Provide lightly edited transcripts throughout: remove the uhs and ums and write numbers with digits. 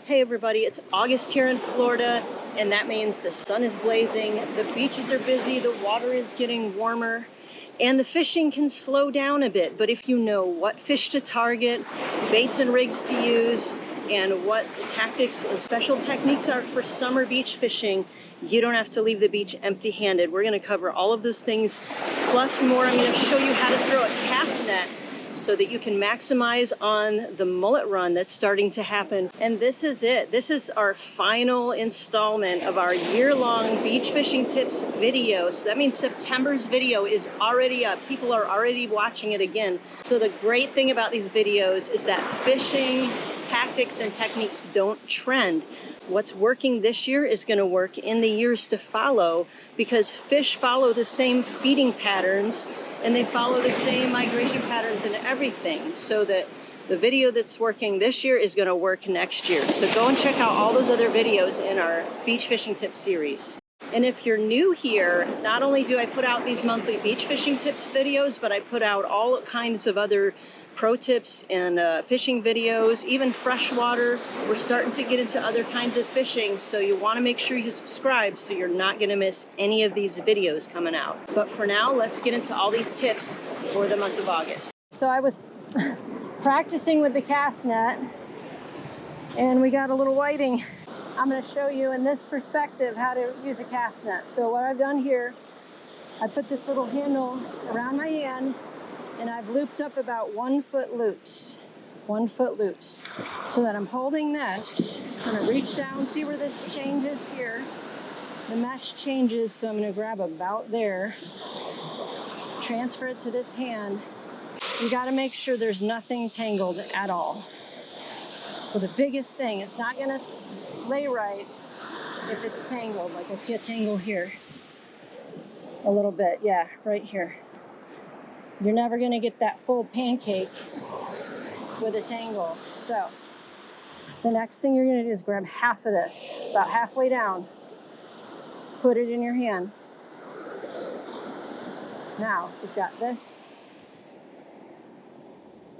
Hey everybody, it's August here in Florida, and that means the sun is blazing, the beaches are busy, the water is getting warmer, and the fishing can slow down a bit. But if you know what fish to target, baits and rigs to use, and what tactics and special techniques are for summer beach fishing, you don't have to leave the beach empty-handed. We're going to cover all of those things, plus more. I'm going to show you how to throw a cast net so that you can maximize on the mullet run that's starting to happen. And this is it. This is our final installment of our year-long beach fishing tips video. So that means September's video is already up. People are already watching it again. So the great thing about these videos is that fishing tactics and techniques don't trend. What's working this year is going to work in the years to follow, because fish follow the same feeding patterns and they follow the same migration patterns and everything, so that the video that's working this year is going to work next year. So go and check out all those other videos in our beach fishing tips series. And if you're new here, not only do I put out these monthly beach fishing tips videos, but I put out all kinds of other pro tips and fishing videos, even freshwater. We're starting to get into other kinds of fishing, so you want to make sure you subscribe so you're not going to miss any of these videos coming out. But for now, let's get into all these tips for the month of August. So I was practicing with the cast net, and we got a little whiting. I'm going to show you in this perspective how to use a cast net. So what I've done here, I put this little handle around my hand, and I've looped up about 1 foot loops, 1 foot loops, so that I'm holding this. I'm going to reach down, see where this changes here. The mesh changes, so I'm going to grab about there, transfer it to this hand. You got to make sure there's nothing tangled at all. So the biggest thing, it's not going to lay right if it's tangled. Like I see a tangle here, a little bit, yeah, right here. You're never going to get that full pancake with a tangle. So the next thing you're going to do is grab half of this, about halfway down, put it in your hand. Now you've got this,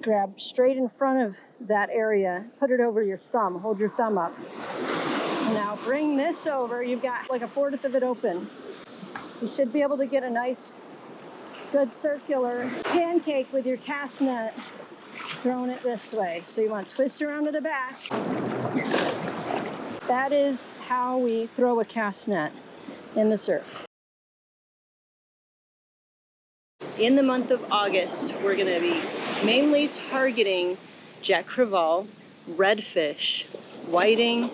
grab straight in front of that area, put it over your thumb, hold your thumb up. Now bring this over, you've got like 1/4 of it open. You should be able to get a nice good circular pancake with your cast net, throwing it this way. So you want to twist around to the back. That is how we throw a cast net in the surf. In the month of August, we're going to be mainly targeting jack crevalle, redfish, whiting,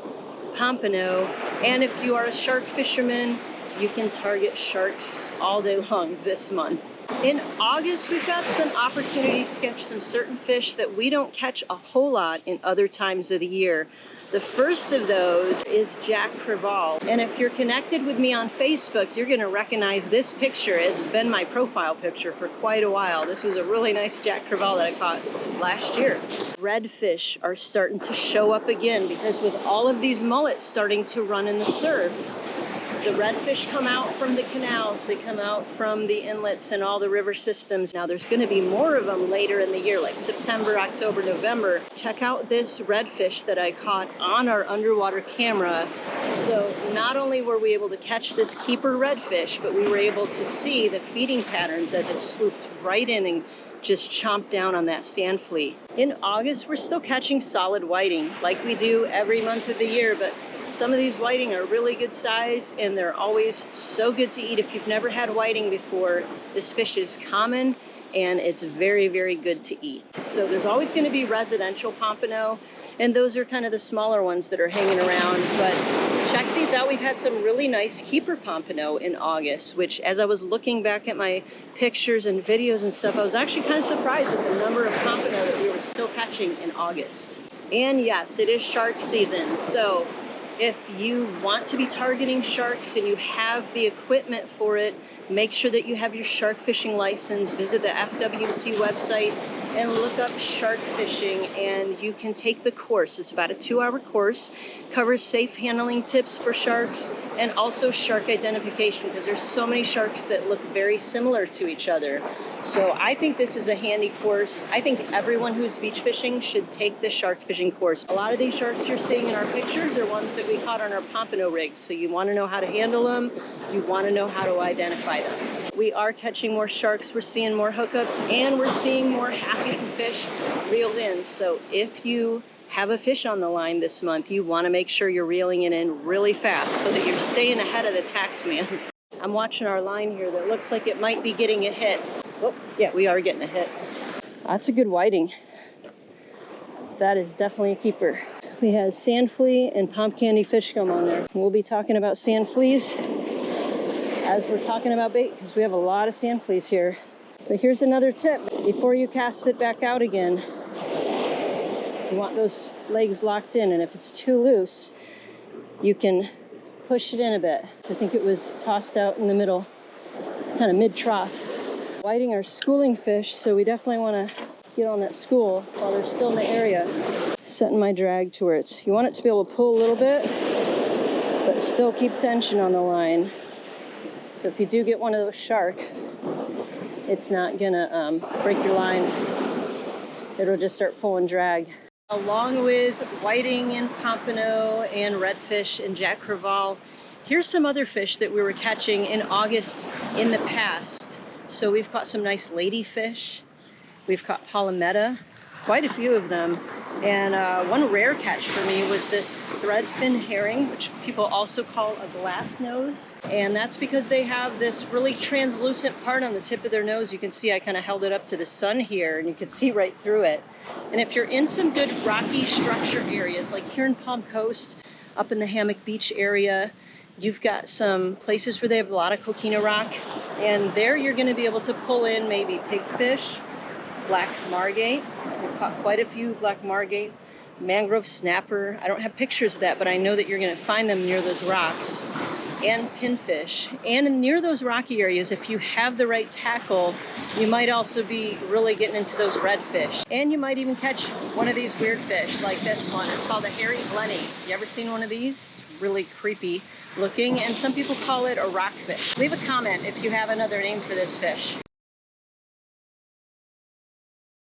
pompano, and if you are a shark fisherman, you can target sharks all day long this month. In August, we've got some opportunities to catch some certain fish that we don't catch a whole lot in other times of the year. The first of those is jack crevalle. And if you're connected with me on Facebook, you're going to recognize this picture. It's been my profile picture for quite a while. This was a really nice jack crevalle that I caught last year. Redfish are starting to show up again, because with all of these mullets starting to run in the surf, the redfish come out from the canals, they come out from the inlets and all the river systems. Now there's going to be more of them later in the year, like September, October, November. Check out this redfish that I caught on our underwater camera. So not only were we able to catch this keeper redfish, but we were able to see the feeding patterns as it swooped right in and just chomped down on that sand flea. In August, we're still catching solid whiting like we do every month of the year, but some of these whiting are really good size, and they're always so good to eat. If you've never had whiting before, this fish is common and it's very, very good to eat. So there's always going to be residential pompano, and those are kind of the smaller ones that are hanging around. But check these out. We've had some really nice keeper pompano in August, which, as I was looking back at my pictures and videos and stuff, I was actually kind of surprised at the number of pompano that we were still catching in August. And yes, it is shark season, so If you want to be targeting sharks and you have the equipment for it, make sure that you have your shark fishing license. Visit the FWC website and look up shark fishing, and you can take the course. It's about a 2-hour course, covers safe handling tips for sharks and also shark identification, because there's so many sharks that look very similar to each other. So I think this is a handy course. I think everyone who's beach fishing should take the shark fishing course. A lot of these sharks you're seeing in our pictures are ones that we caught on our pompano rigs. So you want to know how to handle them. You want to know how to identify them. We are catching more sharks. We're seeing more hookups, and we're seeing more half-eaten fish reeled in. So if you have a fish on the line this month, you want to make sure you're reeling it in really fast so that you're staying ahead of the tax man. I'm watching our line here that looks like it might be getting a hit. Oh, yeah, we are getting a hit. That's a good whiting. That is definitely a keeper. We have sand flea and palm candy fish scum on there. We'll be talking about sand fleas as we're talking about bait, because we have a lot of sand fleas here. But here's another tip. Before you cast it back out again, you want those legs locked in, and if it's too loose, you can push it in a bit. So I think it was tossed out in the middle, kind of mid-trough. Whiting are schooling fish, so we definitely want to get on that school while they're still in the area. Setting my drag to where it's, you want it to be able to pull a little bit, but still keep tension on the line. So if you do get one of those sharks, it's not gonna break your line. It'll just start pulling drag. Along with whiting and pompano and redfish and jack crevalle, here's some other fish that we were catching in August in the past. So we've caught some nice ladyfish. We've caught palometa, quite a few of them. And one rare catch for me was this threadfin herring, which people also call a glass nose. And that's because they have this really translucent part on the tip of their nose. You can see I kind of held it up to the sun here, and you can see right through it. And if you're in some good rocky structure areas, like here in Palm Coast, up in the Hammock Beach area, you've got some places where they have a lot of coquina rock. And there you're going to be able to pull in maybe pigfish, black margate. We've caught quite a few black margate, mangrove snapper. I don't have pictures of that, but I know that you're going to find them near those rocks, and pinfish. And near those rocky areas, if you have the right tackle, you might also be really getting into those redfish. And you might even catch one of these weird fish like this one. It's called a hairy blenny. You ever seen one of these? It's really creepy looking, and some people call it a rockfish. Leave a comment if you have another name for this fish.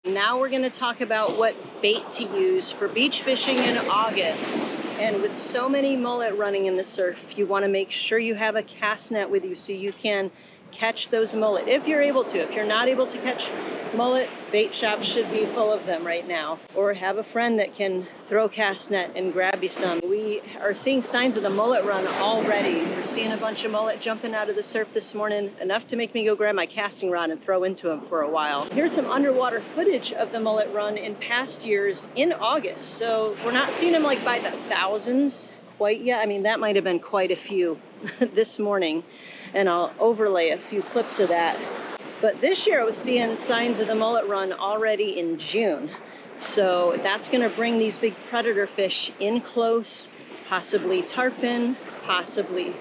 Now we're going to talk about what bait to use for beach fishing in August. And with so many mullet running in the surf, you want to make sure you have a cast net with you so you can catch those mullet if you're able to. If you're not able to catch mullet, bait shops should be full of them right now. Or have a friend that can throw cast net and grab you some. We are seeing signs of the mullet run already. We're seeing a bunch of mullet jumping out of the surf this morning, enough to make me go grab my casting rod and throw into them for a while. Here's some underwater footage of the mullet run in past years in August. So we're not seeing them like by the thousands quite yet. I mean, that might have been quite a few this morning, and I'll overlay a few clips of that. But this year I was seeing signs of the mullet run already in June. So that's gonna bring these big predator fish in close, possibly tarpon, possibly,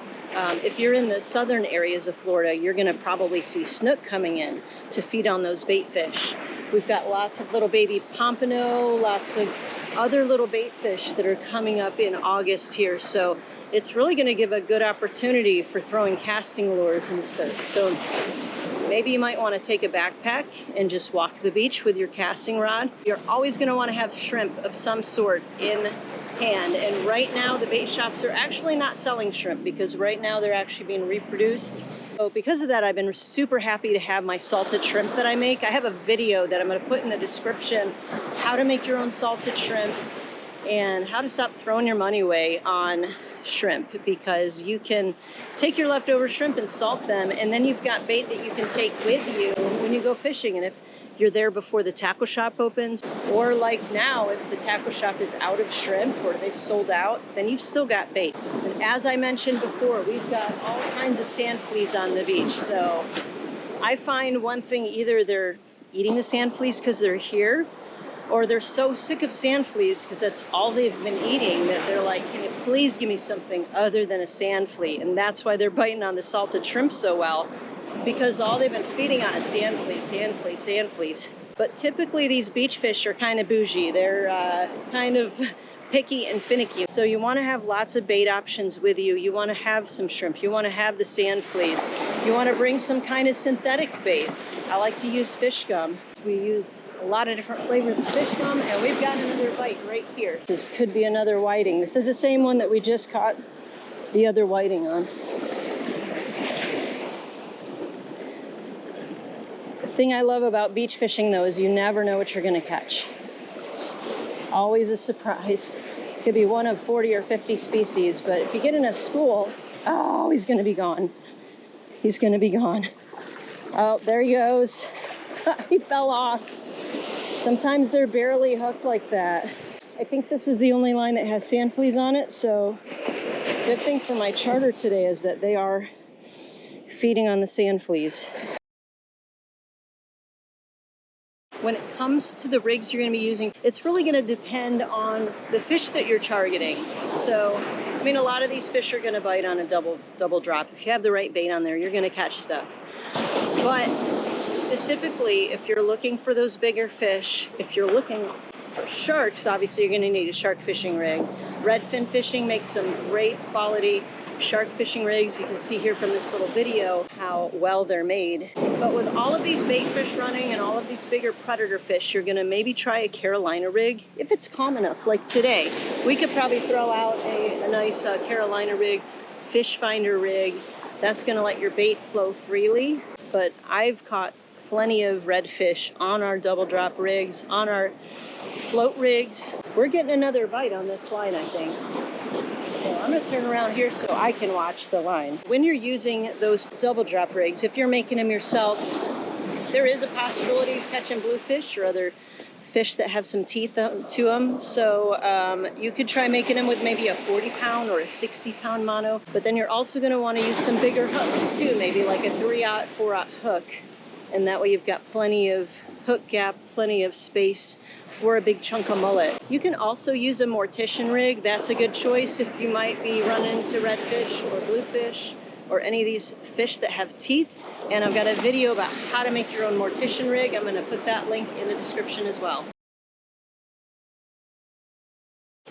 if you're in the southern areas of Florida, you're gonna probably see snook coming in to feed on those bait fish. We've got lots of little baby pompano, lots of other little bait fish that are coming up in August here. So it's really gonna give a good opportunity for throwing casting lures in the surf. So maybe you might want to take a backpack and just walk the beach with your casting rod. You're always going to want to have shrimp of some sort in hand. And right now the bait shops are actually not selling shrimp, because right now they're actually being reproduced. So because of that, I've been super happy to have my salted shrimp that I make. I have a video that I'm going to put in the description, how to make your own salted shrimp and how to stop throwing your money away on shrimp, because you can take your leftover shrimp and salt them, and then you've got bait that you can take with you when you go fishing. And if you're there before the tackle shop opens, or like now, if the tackle shop is out of shrimp or they've sold out, then you've still got bait. And as I mentioned before, we've got all kinds of sand fleas on the beach. So I find one thing, either they're eating the sand fleas because they're here, or they're so sick of sand fleas because that's all they've been eating that they're like, can you please give me something other than a sand flea? And that's why they're biting on the salted shrimp so well, because all they've been feeding on is sand fleas, sand fleas, sand fleas. But typically these beach fish are kind of bougie. They're kind of picky and finicky. So you want to have lots of bait options with you. You want to have some shrimp. You want to have the sand fleas. You want to bring some kind of synthetic bait. I like to use fish gum. We use a lot of different flavors of fish gum, and we've got another bite right here. This could be another whiting. This is the same one that we just caught the other whiting on. The thing I love about beach fishing, though, is you never know what you're going to catch. It's always a surprise. It could be one of 40 or 50 species, but if you get in a school, oh, he's going to be gone. He's going to be gone. Oh, there he goes. He fell off. Sometimes they're barely hooked like that. I think this is the only line that has sand fleas on it, so good thing for my charter today is that they are feeding on the sand fleas. When it comes to the rigs you're going to be using, it's really going to depend on the fish that you're targeting. So, I mean, a lot of these fish are going to bite on a double drop. If you have the right bait on there, you're going to catch stuff. But specifically, if you're looking for those bigger fish, if you're looking for sharks, obviously you're going to need a shark fishing rig. Redfin Fishing makes some great quality shark fishing rigs. You can see here from this little video how well they're made. But with all of these bait fish running and all of these bigger predator fish, you're gonna maybe try a Carolina rig if it's calm enough. Like today, we could probably throw out a nice Carolina rig, fish finder rig. That's gonna let your bait flow freely. But I've caught plenty of redfish on our double drop rigs, on our float rigs. We're getting another bite on this line, I think. So I'm going to turn around here so I can watch the line. When you're using those double drop rigs, if you're making them yourself, there is a possibility of catching bluefish or other fish that have some teeth to them. So you could try making them with maybe a 40-pound or a 60-pound mono, but then you're also going to want to use some bigger hooks too, maybe like a 3/0, 4/0 hook. And that way you've got plenty of hook gap, plenty of space for a big chunk of mullet. You can also use a mortician rig. That's a good choice if you might be running into redfish or bluefish or any of these fish that have teeth. And I've got a video about how to make your own mortician rig. I'm going to put that link in the description as well.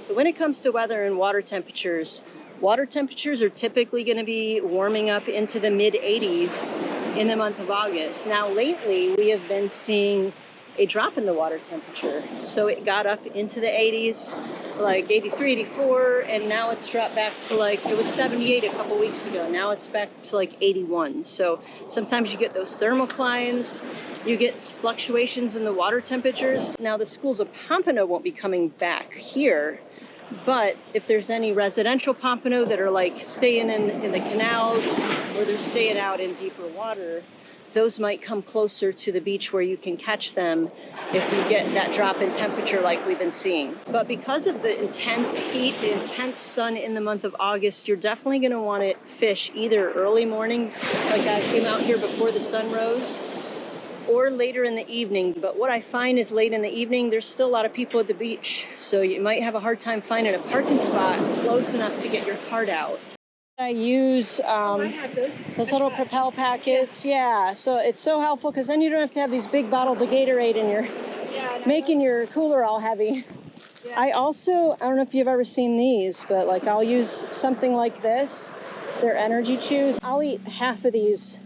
So when it comes to weather and water temperatures are typically going to be warming up into the mid-80s in the month of August. Now lately we have been seeing a drop in the water temperature. So it got up into the 80s, like 83, 84, and now it's dropped back to like, it was 78 a couple weeks ago. Now it's back to like 81. So sometimes you get those thermoclines, you get fluctuations in the water temperatures. Now the schools of pompano won't be coming back here, but if there's any residential pompano that are like staying in the canals or they're staying out in deeper water, those might come closer to the beach where you can catch them if you get that drop in temperature like we've been seeing. But because of the intense heat, the intense sun in the month of August, you're definitely going to want to fish either early morning, like I came out here before the sun rose, or later in the evening. But what I find is late in the evening, there's still a lot of people at the beach. So you might have a hard time finding a parking spot close enough to get your cart out. I use those little Propel packets. Yeah, so it's so helpful because then you don't have to have these big bottles of Gatorade and you're making your cooler all heavy. Yeah. I don't know if you've ever seen these, but like I'll use something like this. They're energy chews. I'll eat half of these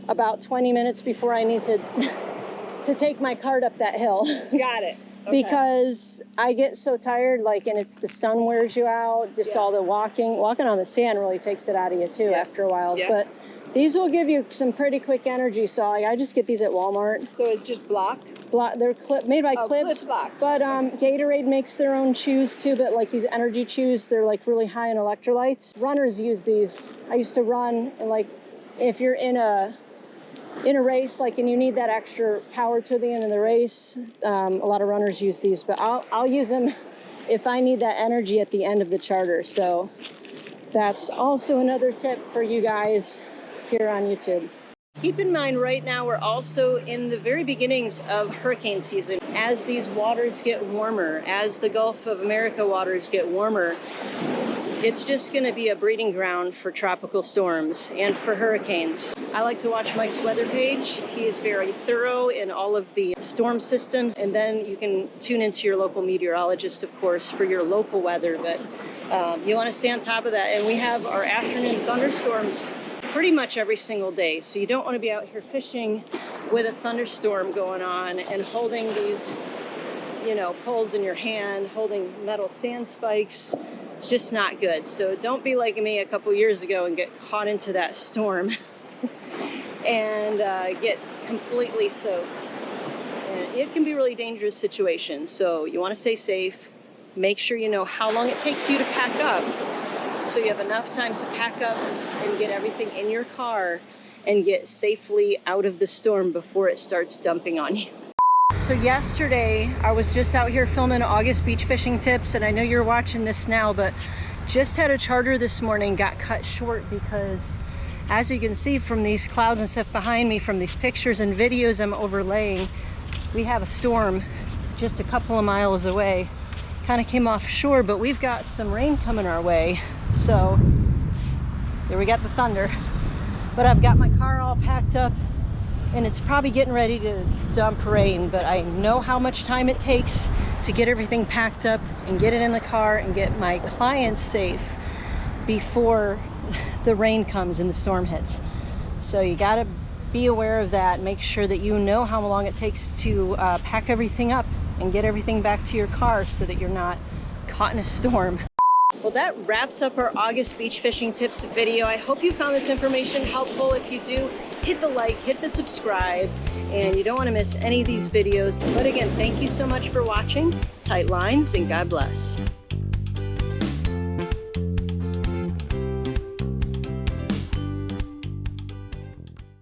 about 20 minutes before I need to take my cart up that hill. Got it. Okay. Because I get so tired, like, and it's the sun wears you out, just all the walking on the sand really takes it out of you too after a while. But these will give you some pretty quick energy, so I just get these at Walmart. So it's just block? They're made by Clips, blocks. But Gatorade makes their own chews too, but like these energy chews, they're like really high in electrolytes. Runners use these. I used to run, and like if you're in a race, like, and you need that extra power to the end of the race, a lot of runners use these, but I'll use them if I need that energy at the end of the charter. So that's also another tip for you guys here on YouTube. Keep in mind right now we're also in the very beginnings of hurricane season. As these waters get warmer, as the Gulf of America waters get warmer, it's just going to be a breeding ground for tropical storms and for hurricanes. I like to watch Mike's weather page. He is very thorough in all of the storm systems, and then you can tune into your local meteorologist, of course, for your local weather, but you want to stay on top of that. And we have our afternoon thunderstorms pretty much every single day, so you don't want to be out here fishing with a thunderstorm going on and holding these, you know, poles in your hand, holding metal sand spikes. It's just not good. So don't be like me a couple years ago and get caught into that storm and get completely soaked. And it can be a really dangerous situation. So you want to stay safe. Make sure you know how long it takes you to pack up, so you have enough time to pack up and get everything in your car and get safely out of the storm before it starts dumping on you. So yesterday I was just out here filming August beach fishing tips, and I know you're watching this now, but just had a charter this morning, got cut short because, as you can see from these clouds and stuff behind me, from these pictures and videos I'm overlaying, we have a storm just a couple of miles away. Kind of came offshore, but we've got some rain coming our way. So there we got the thunder, but I've got my car all packed up and it's probably getting ready to dump rain, but I know how much time it takes to get everything packed up and get it in the car and get my clients safe before the rain comes and the storm hits. So you got to be aware of that. Make sure that you know how long it takes to pack everything up and get everything back to your car so that you're not caught in a storm. Well, that wraps up our August beach fishing tips video. I hope you found this information helpful. If you do, hit the like, hit the subscribe, and you don't want to miss any of these videos. But again, thank you so much for watching. Tight lines and God bless.